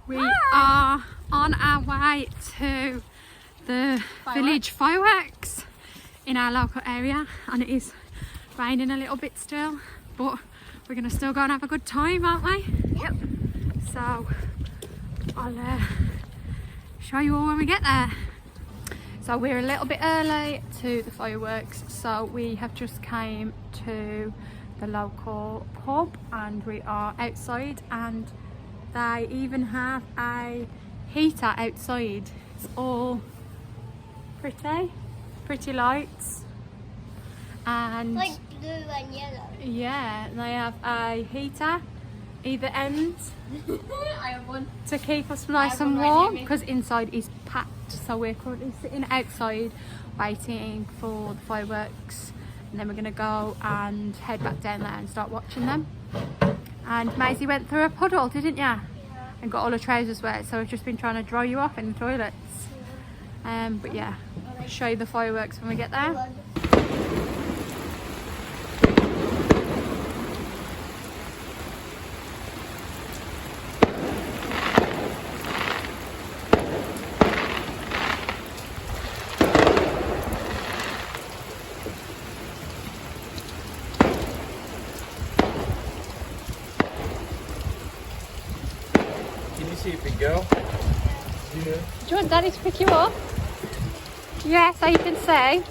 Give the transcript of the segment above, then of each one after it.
We are on our way to the village fireworks in our local area, and it is raining a little bit still, but we're going to still go and have a good time, aren't we? Yep. So I'll show you all when we get there. So we're a little bit early to the fireworks, so we have just came to the local pub and we are outside, and they even have a heater outside. It's all pretty lights, and Like blue and yellow. yeah, they have a heater either end I have one. to keep us nice and warm, because inside is packed. So we're currently sitting outside waiting for the fireworks, and then we're going to go and head back down there and start watching them. And Maisie went through a puddle, didn't you? Yeah. And got all her trousers wet, so we've just been trying to dry you off in the toilets. But yeah, I'll show you the fireworks when we get there. See a big girl? Yeah. Do you want Daddy to pick you up? Yeah, so you can say.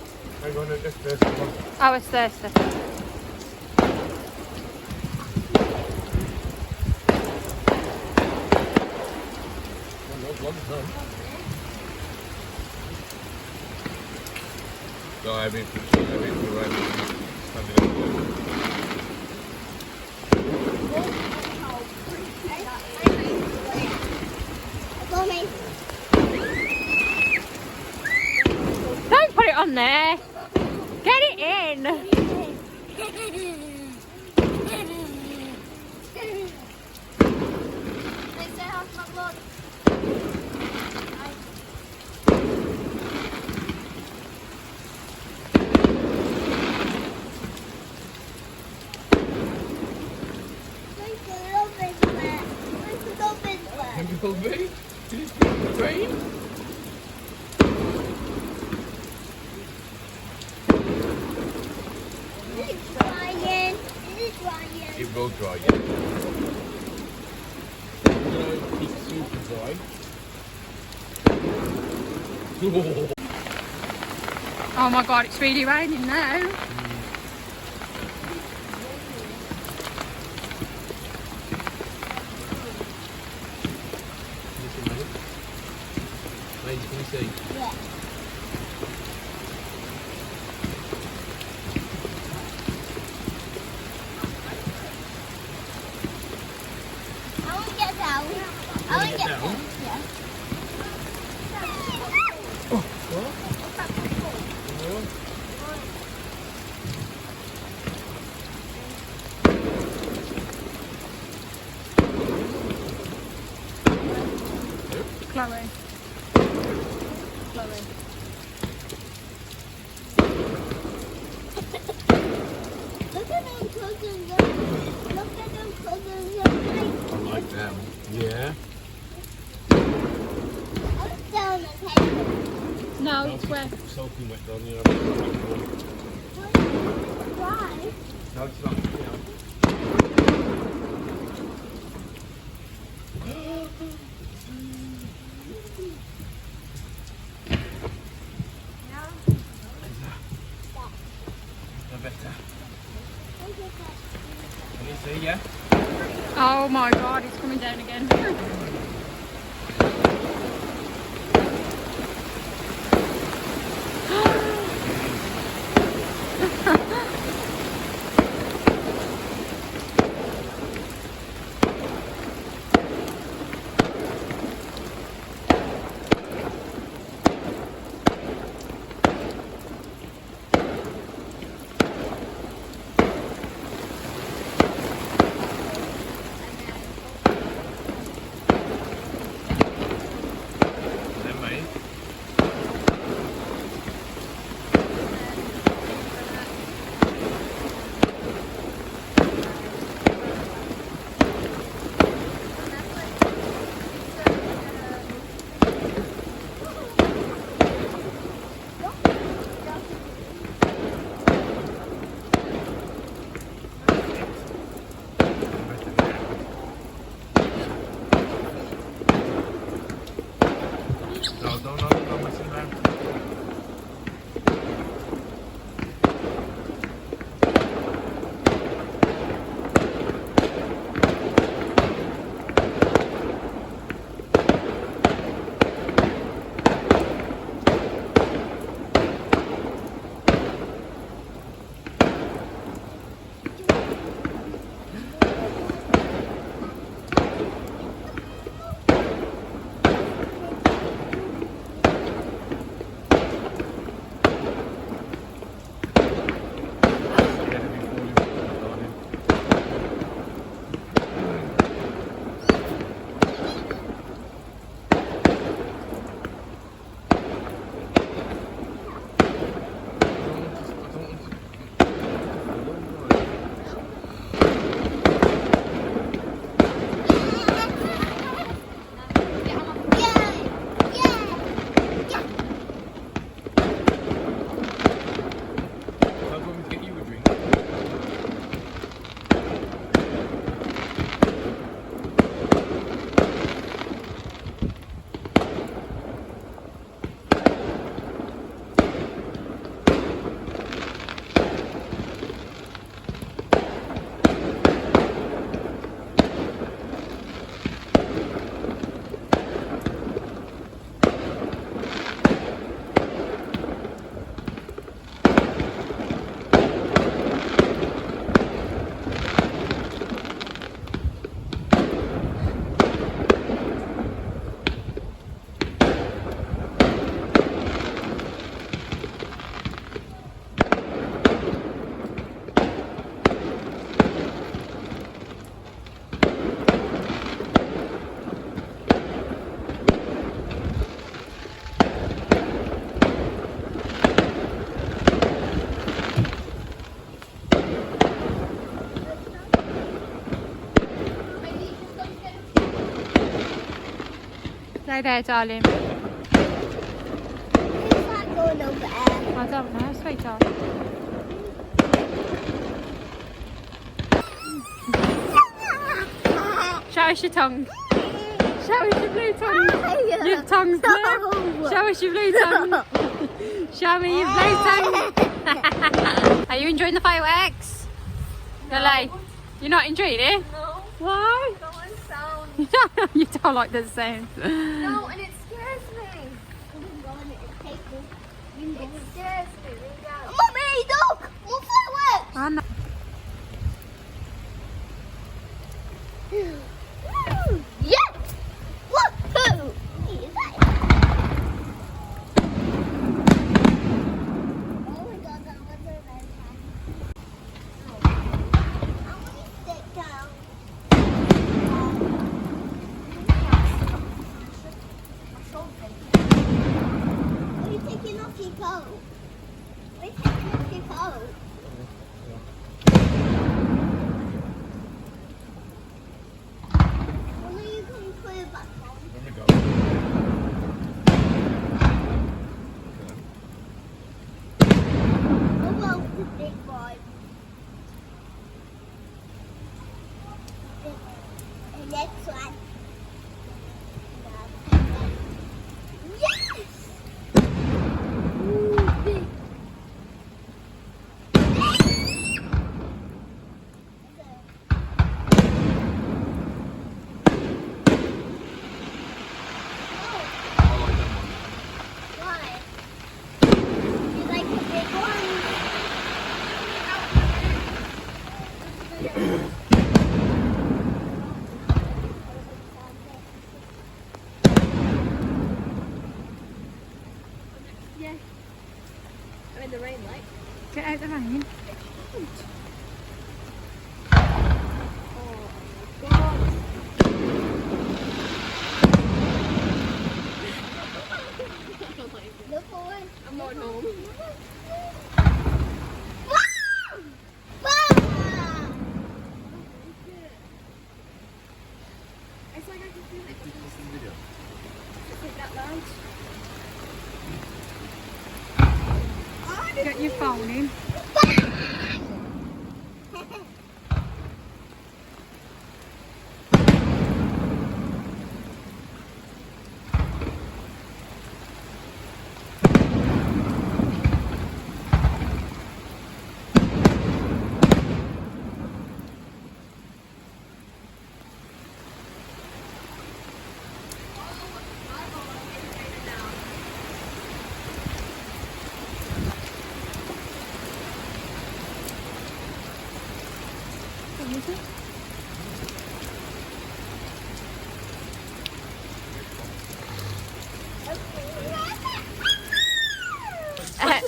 I'm going to just this one. Oh, it's thirsty. No, I've been Don't put it on there. Get it in. Chemical bee? Did it speak the train? It will dry, yeah. You know, it's super dry. Oh my god, it's really raining now. Can you see? Yeah. I want to get down. I want to get down. Yeah. Chloe. Chloe. Look at them cousins. Look at them cousins. I like them. Yeah. I was down the table. No, it's wet. Soaking wet down here. Why? No, it's not. Better. Can you see, yeah? Oh my god, it's coming down again. Stay there, darling. Who's that going over there? I don't know, sweetheart. Show us your tongue. Show us your blue tongue. Your tongue's blue. No. Show us your blue tongue. Show me your blue tongue. Are you enjoying the fireworks? No. You're not enjoying it? No, Why? don't want sound. You don't like the sound. No, and it scares me. It It scares me. Really does. Mummy, look! More fireworks! I know. Yes! Woohoo! Is that it? Oh my god, that was a red one. I want to sit down. Are you taking off your coat? Are you taking off your coat? When are you going to put it back on? Let me go. Oh well, the big one. The next one. Yes! Ooh, big. Why? You like the big one? Yeah. I'm in the rain, like. Get out the rain. Oh my god. Look forward. I'm going home. It's like I can feel it. It's like that loud. Get your phone in.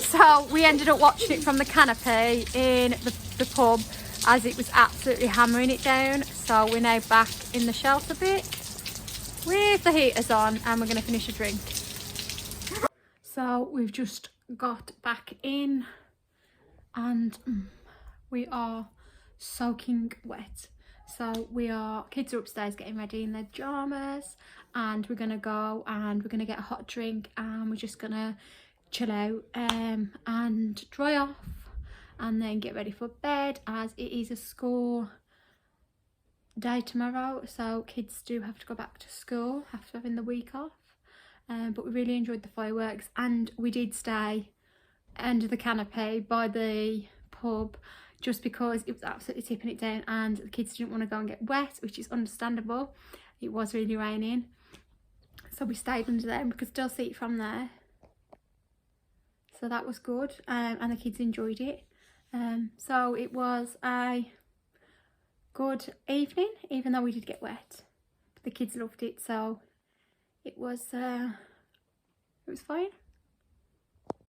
So we ended up watching it from the canopy in the pub as it was absolutely hammering it down. So we're now back in the shelter bit with the heaters on and we're going to finish a drink. So we've just got back in and we are soaking wet. So kids are upstairs getting ready in their pyjamas and we're going to go and we're going to get a hot drink and we're just going to chill out and dry off and then get ready for bed as it is a school day tomorrow, so kids do have to go back to school after having the week off. But we really enjoyed the fireworks and we did stay under the canopy by the pub just because it was absolutely tipping it down and the kids didn't want to go and get wet, which is understandable. It was really raining, so we stayed under there and we could still see it from there. So that was good and the kids enjoyed it. So it was a good evening, even though we did get wet. But the kids loved it, so it was fine.